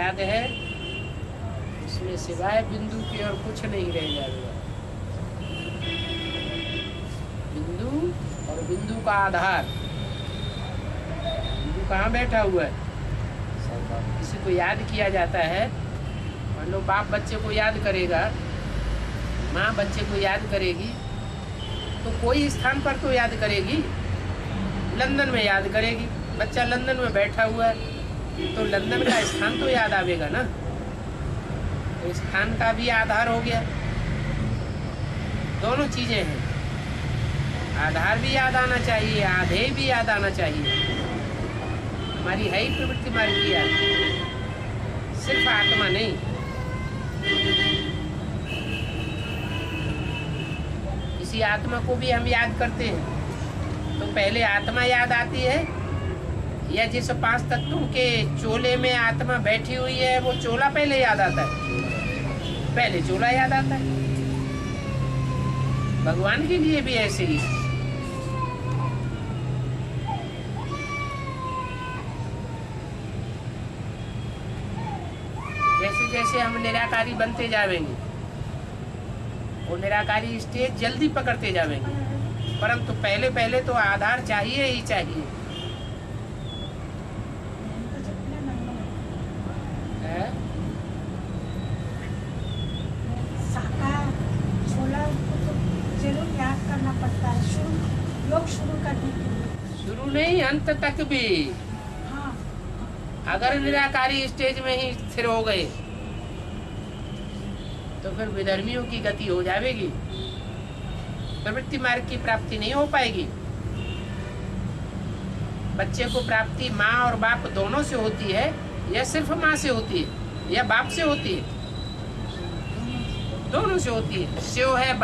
याद है, इसमें सिवाय बिंदु के और कुछ नहीं रह जाएगा। बिंदु और बिंदु का आधार। बिंदु कहाँ बैठा हुआ है? किसी को याद किया जाता है, मान लो बाप बच्चे को याद करेगा, माँ बच्चे को याद करेगी, तो कोई स्थान पर तो याद करेगी। लंदन में याद करेगी, बच्चा लंदन में बैठा हुआ है, तो लंदन का स्थान तो याद आवेगा ना। तो स्थान का भी आधार हो गया। दोनों चीजें हैं, आधार भी याद आना चाहिए, आधेय भी याद आना चाहिए। हमारी है ही प्रवृत्ति मार्ग की याद, सिर्फ आत्मा नहीं। किसी आत्मा को भी हम याद करते हैं तो पहले आत्मा याद आती है, या जिस 5 तत्वों के चोले में आत्मा बैठी हुई है वो चोला पहले याद आता है? पहले चोला याद आता है। भगवान के लिए भी ऐसे ही। जैसे जैसे हम निराकारी बनते जाएंगे, वो निराकारी स्टेज जल्दी पकड़ते जाएंगे, परंतु पहले पहले तो आधार चाहिए ही चाहिए। साकार छोला को तो जरूर याद करना पड़ता है योग शुरू करने के लिए। शुरू नहीं, अंत तक भी। हाँ। अगर निराकारी स्टेज में ही स्थिर हो गए तो फिर विधर्मियों की गति हो जाएगी, प्रवृत्ति मार्ग की प्राप्ति नहीं हो पाएगी। बच्चे को प्राप्ति माँ और बाप दोनों से होती है, या सिर्फ माँ से होती है, या बाप से होती है? दोनों से होती है। स्यो है